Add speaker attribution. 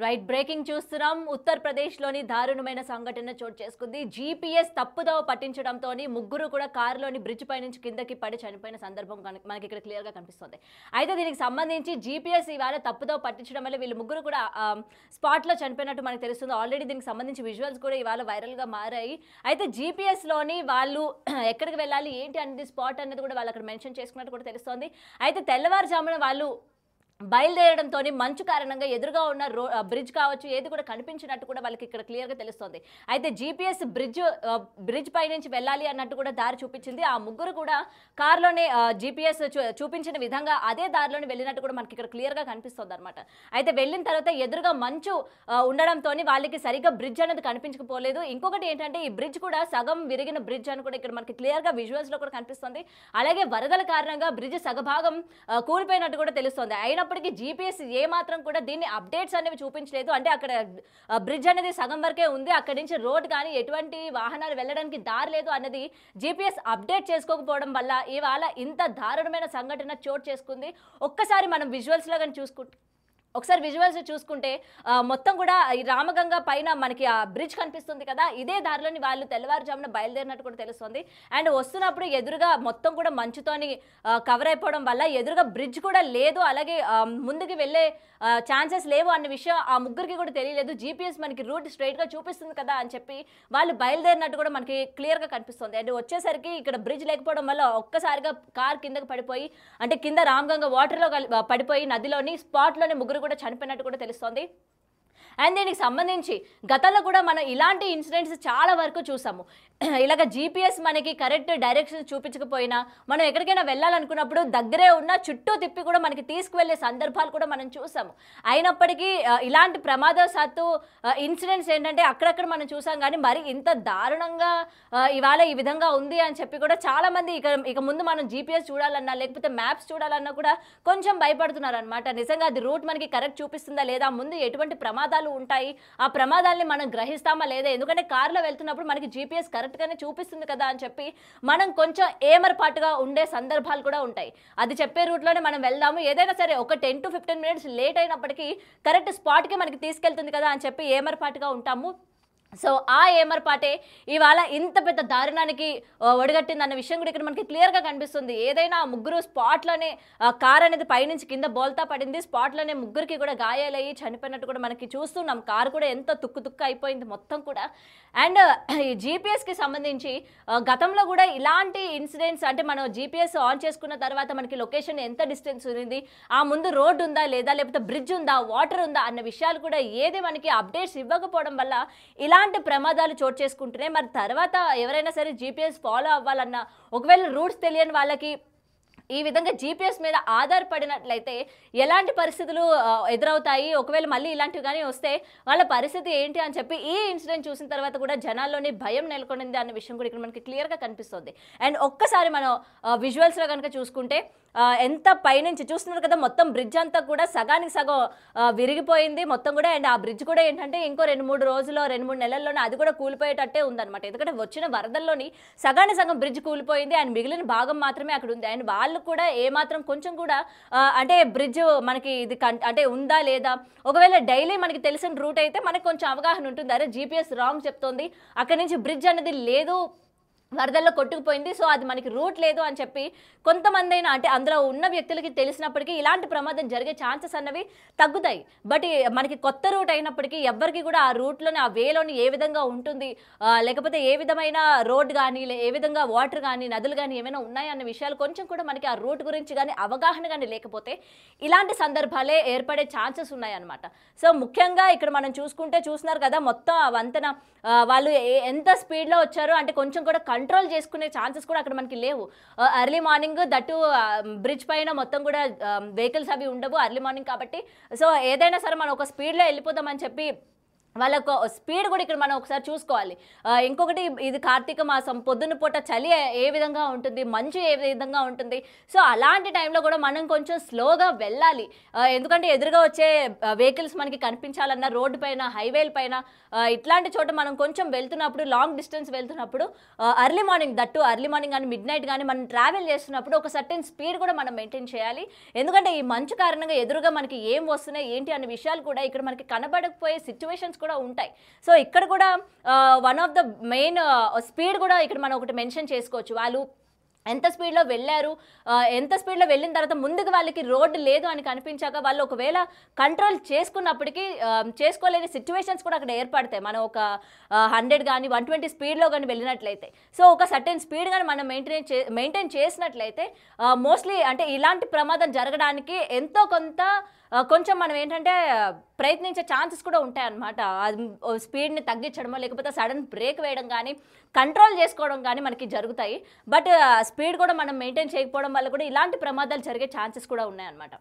Speaker 1: Right breaking చూస్తున్నాం. ఉత్తరప్రదేశ్లోని దారుణమైన సంఘటన చోటు చేసుకుంది. జీపీఎస్ తప్పుదోవ పట్టించడంతో ముగ్గురు కూడా కారులోని బ్రిడ్జ్ పై నుంచి కిందకి పడి చనిపోయిన సందర్భం మనకి ఇక్కడ క్లియర్గా కనిపిస్తుంది. అయితే దీనికి సంబంధించి జీపీఎస్ ఇవాళ తప్పుదోవ పట్టించడం వల్ల వీళ్ళు ముగ్గురు కూడా స్పాట్లో చనిపోయినట్టు మనకు తెలుస్తుంది. ఆల్రెడీ దీనికి సంబంధించి విజువల్స్ కూడా ఇవాళ వైరల్గా మారాయి. అయితే జీపీఎస్లోని వాళ్ళు ఎక్కడికి వెళ్ళాలి ఏంటి అనేది స్పాట్ అనేది కూడా వాళ్ళు అక్కడ మెన్షన్ చేసుకున్నట్టు కూడా తెలుస్తోంది. అయితే తెల్లవారుజామున వాళ్ళు బయలుదేరడంతో మంచు కారణంగా ఎదురుగా ఉన్న బ్రిడ్జ్ కావచ్చు ఏది కూడా కనిపించినట్టు కూడా వాళ్ళకి ఇక్కడ క్లియర్గా తెలుస్తుంది. అయితే జీపీఎస్ బ్రిడ్జ్ పై నుంచి వెళ్ళాలి అన్నట్టు కూడా దారి చూపించింది. ఆ ముగ్గురు కూడా కారులోనే జీపీఎస్ చూపించిన విధంగా అదే దారిలోనే వెళ్ళినట్టు కూడా మనకి ఇక్కడ క్లియర్గా కనిపిస్తుంది అనమాట. అయితే వెళ్ళిన తర్వాత ఎదురుగా మంచు ఉండడంతో వాళ్ళకి సరిగ్గా బ్రిడ్జ్ అనేది కనిపించకపోలేదు. ఇంకొకటి ఏంటంటే ఈ బ్రిడ్జ్ కూడా సగం విరిగిన బ్రిడ్జ్ అని కూడా ఇక్కడ మనకి క్లియర్గా విజువల్స్లో కూడా కనిపిస్తుంది. అలాగే వరదల కారణంగా బ్రిడ్జ్ సగభాగం కూలిపోయినట్టు కూడా తెలుస్తుంది. అయినప్పటికీ జీపీఎస్ ఏ మాత్రం కూడా దీన్ని అప్డేట్స్ అనేవి చూపించలేదు. అంటే అక్కడ బ్రిడ్జ్ అనేది సగం వరకే ఉంది, అక్కడి నుంచి రోడ్ కానీ ఎటువంటి వాహనాలు వెళ్ళడానికి దారి లేదు అన్నది జీపీఎస్ అప్డేట్ చేసుకోకపోవడం వల్ల ఇవాళ ఇంత దారుణమైన సంఘటన చోటు చేసుకుంది. ఒక్కసారి మనం విజువల్స్లో కానీ ఒకసారి విజువల్స్ చూసుకుంటే మొత్తం కూడా ఈ రామగంగ పైన మనకి ఆ బ్రిడ్జ్ కనిపిస్తుంది కదా, ఇదే దారిలోని వాళ్ళు తెల్లవారుజామున బయలుదేరినట్టు కూడా తెలుస్తుంది. అండ్ వస్తున్నప్పుడు ఎదురుగా మొత్తం కూడా మంచుతోని కవర్ అయిపోవడం వల్ల ఎదురుగా బ్రిడ్జ్ కూడా లేదు, అలాగే ముందుకు వెళ్ళే ఛాన్సెస్ లేవు అన్న విషయం ఆ ముగ్గురికి కూడా తెలియలేదు. జీపీఎస్ మనకి రూట్ స్ట్రైట్గా చూపిస్తుంది కదా అని చెప్పి వాళ్ళు బయలుదేరినట్టు కూడా మనకి క్లియర్గా కనిపిస్తుంది. అండ్ వచ్చేసరికి ఇక్కడ బ్రిడ్జ్ లేకపోవడం వల్ల ఒక్కసారిగా కార్ కిందకి పడిపోయి అంటే కింద రామగంగ వాటర్లో పడిపోయి నదిలోని స్పాట్లోనే ముగ్గురు కూడా చనిపోయినట్టు కూడా తెలుస్తోంది. అండ్ దీనికి సంబంధించి గతంలో కూడా మనం ఇలాంటి ఇన్సిడెంట్స్ చాలా వరకు చూసాము. ఇలాగ జీపీఎస్ మనకి కరెక్ట్ డైరెక్షన్ చూపించకపోయినా మనం ఎక్కడికైనా వెళ్ళాలనుకున్నప్పుడు దగ్గరే ఉన్న చుట్టూ తిప్పి కూడా మనకి తీసుకువెళ్ళే సందర్భాలు కూడా మనం చూసాము. అయినప్పటికీ ఇలాంటి ప్రమాదవశాత్తు ఇన్సిడెంట్స్ ఏంటంటే అక్కడక్కడ మనం చూసాం, కానీ మరి ఇంత దారుణంగా ఇవాళ ఈ విధంగా ఉంది అని చెప్పి కూడా చాలామంది ఇక ముందు మనం జీపీఎస్ చూడాలన్నా లేకపోతే మ్యాప్స్ చూడాలన్నా కూడా కొంచెం భయపడుతున్నారు అనమాట. నిజంగా అది రూట్ మనకి కరెక్ట్ చూపిస్తుందా లేదా, ముందు ఎటువంటి ప్రమాదాలు ఉంటాయి, ఆ ప్రమాదాలని మనం గ్రహిస్తామా లేదా, ఎందుకంటే కార్లో వెళ్తున్నప్పుడు మనకి జీపీఎస్ కరెక్ట్గానే చూపిస్తుంది కదా అని చెప్పి మనం కొంచెం ఏమరపాటుగా ఉండే సందర్భాలు కూడా ఉంటాయి. అది చెప్పే రూట్లోనే మనం వెళ్దాము, ఏదైనా సరే ఒక 10 to 15 minutes లేట్ అయినప్పటికీ కరెక్ట్ స్పాట్కి మనకి తీసుకెళ్తుంది కదా అని చెప్పి ఏమరపాటుగా ఉంటాము. సో ఆ ఏమరపాటే ఇవాళ ఇంత పెద్ద దారుణానికి ఒడిగట్టింది అన్న విషయం కూడా ఇక్కడ మనకి క్లియర్గా కనిపిస్తుంది. ఏదైనా ఆ ముగ్గురు స్పాట్లోనే కార్ అనేది పైనుంచి కింద బోల్తా పడింది, స్పాట్లోనే ముగ్గురికి కూడా గాయాలయ్యి చనిపోయినట్టు కూడా మనకి చూస్తున్నాం. కారు కూడా ఎంత తుక్కు అయిపోయింది మొత్తం కూడా. అండ్ ఈ జీపీఎస్కి సంబంధించి గతంలో కూడా ఇలాంటి ఇన్సిడెంట్స్ అంటే మనం జీపీఎస్ ఆన్ చేసుకున్న తర్వాత మనకి లొకేషన్ ఎంత డిస్టెన్స్ ఉంది, ఆ ముందు రోడ్ ఉందా లేదా, లేకపోతే బ్రిడ్జ్ ఉందా, వాటర్ ఉందా అన్న విషయాలు కూడా ఏది మనకి అప్డేట్స్ ఇవ్వకపోవడం వల్ల ఇలాంటి ప్రమాదాలు చోటు చేసుకుంటున్నాయి. మరి తర్వాత ఎవరైనా సరే జీపీఎస్ ఫాలో అవ్వాలన్నా ఒకవేళ రూట్స్ తెలియని వాళ్ళకి ఈ విధంగా జీపీఎస్ మీద ఆధారపడినట్లయితే ఎలాంటి పరిస్థితులు ఎదురవుతాయి, ఒకవేళ మళ్ళీ ఇలాంటివి కానీ వస్తే వాళ్ళ పరిస్థితి ఏంటి అని చెప్పి ఈ ఇన్సిడెంట్ చూసిన తర్వాత కూడా జనాల్లోని భయం నెలకొనింది అన్న విషయం కూడా ఇక్కడ మనకి క్లియర్గా కనిపిస్తుంది. అండ్ ఒక్కసారి మనం విజువల్స్లో కనుక చూసుకుంటే ఎంత పైనుంచి చూస్తున్నారు కదా, మొత్తం బ్రిడ్జ్ అంతా కూడా సగానికి సగం విరిగిపోయింది మొత్తం కూడా. అండ్ ఆ బ్రిడ్జ్ కూడా ఏంటంటే ఇంకో 2-3 రోజుల్లో 2-3 నెలల్లోనే అది కూడా కూలిపోయేటట్టే ఉందన్నమాట. ఎందుకంటే వచ్చిన వరదల్లోని సగానికి సగం బ్రిడ్జ్ కూలిపోయింది అండ్ మిగిలిన భాగం మాత్రమే అక్కడ ఉంది. అండ్ వాళ్ళు కూడా ఏమాత్రం కొంచెం కూడా అంటే బ్రిడ్జ్ మనకి ఇది అంటే ఉందా లేదా, ఒకవేళ డైలీ మనకి తెలిసిన రూట్ అయితే మనకి కొంచెం అవగాహన ఉంటుంది, అరే జీపీఎస్ రాంగ్ చెప్తోంది, అక్కడి నుంచి బ్రిడ్జ్ అనేది లేదు, వరదల్లో కొట్టుకుపోయింది, సో అది మనకి రూట్ లేదు అని చెప్పి కొంతమంది అయినా అంటే అందులో ఉన్న వ్యక్తులకి తెలిసినప్పటికీ ఇలాంటి ప్రమాదం జరిగే ఛాన్సెస్ అన్నవి తగ్గుతాయి. బట్ మనకి కొత్త రూట్ అయినప్పటికీ ఎవ్వరికి కూడా ఆ రూట్లోని ఆ వేలోని ఏ విధంగా ఉంటుంది, లేకపోతే ఏ విధమైన రోడ్ కానీ ఏ విధంగా వాటర్ కానీ నదులు కానీ ఏమైనా ఉన్నాయన్న విషయాలు కొంచెం కూడా మనకి ఆ రూట్ గురించి కానీ అవగాహన కానీ లేకపోతే ఇలాంటి సందర్భాలే ఏర్పడే ఛాన్సెస్ ఉన్నాయన్నమాట. సో ముఖ్యంగా ఇక్కడ మనం చూస్తున్నారు కదా, మొత్తం ఆ వంతెన వాళ్ళు ఎంత స్పీడ్లో వచ్చారో అంటే కొంచెం కూడా కంట్రోల్ చేసుకునే ఛాన్సెస్ కూడా అక్కడ మనకి లేవు. ఎర్లీ మార్నింగ్ దట్టు బ్రిడ్జ్ పైన మొత్తం కూడా వెహికల్స్ అవి ఉండవు ఎర్లీ మార్నింగ్ కాబట్టి. సో ఏదైనా సరే మనం ఒక స్పీడ్లో వెళ్ళిపోదామని చెప్పి వాళ్ళకు స్పీడ్ కూడా ఇక్కడ మనం ఒకసారి చూసుకోవాలి. ఇంకొకటి ఇది కార్తీక మాసం, పొద్దున్న పూట చలి ఏ విధంగా ఉంటుంది, మంచు ఏ విధంగా ఉంటుంది. సో అలాంటి టైంలో కూడా మనం కొంచెం స్లోగా వెళ్ళాలి. ఎందుకంటే ఎదురుగా వచ్చే వెహికల్స్ మనకి కనిపించాలన్నా రోడ్డు పైన, హైవేల పైన ఇట్లాంటి చోట మనం కొంచెం వెళ్తున్నప్పుడు, లాంగ్ డిస్టెన్స్ వెళ్తున్నప్పుడు ఎర్లీ మార్నింగ్ ఎర్లీ మార్నింగ్ కానీ మిడ్ నైట్ కానీ మనం ట్రావెల్ చేస్తున్నప్పుడు ఒక సర్టెన్ స్పీడ్ కూడా మనం మెయింటైన్ చేయాలి. ఎందుకంటే ఈ మంచు కారణంగా ఎదురుగా మనకి ఏం వస్తున్నాయి ఏంటి అనే విషయాలు కూడా ఇక్కడ మనకి కనబడకపోయే సిచ్యువేషన్స్ కూడా ఉంటాయి. సో ఇక్కడ కూడా one of the main speed కూడా ఇక్కడ మనం ఒకటి మెన్షన్ చేసుకోవచ్చు. వాళ్ళు ఎంత స్పీడ్లో వెళ్ళారు, ఎంత స్పీడ్లో వెళ్ళిన తర్వాత ముందుకు వాళ్ళకి రోడ్డు లేదు అని కనిపించాక వాళ్ళు ఒకవేళ కంట్రోల్ చేసుకున్నప్పటికీ చేసుకోలేని సిచ్యువేషన్స్ కూడా అక్కడ ఏర్పడతాయి. మనం ఒక 100 కానీ 120 స్పీడ్లో కానీ వెళ్ళినట్లయితే. సో ఒక సర్టెన్ స్పీడ్ కానీ మనం మెయింటైన్ చేసినట్లయితే మోస్ట్లీ అంటే ఇలాంటి ప్రమాదం జరగడానికి ఎంతో కొంచెం మనం ఏంటంటే ప్రయత్నించే ఛాన్సెస్ కూడా ఉంటాయన్నమాట. స్పీడ్ని తగ్గించడమో లేకపోతే సడన్ బ్రేక్ వేయడం కానీ, కంట్రోల్ చేసుకోవడం కానీ మనకి జరుగుతాయి. బట్ స్పీడ్ కూడా మనం మెయింటైన్ చేయకపోవడం వల్ల కూడా ఇలాంటి ప్రమాదాలు జరిగే ఛాన్సెస్ కూడా ఉన్నాయన్నమాట.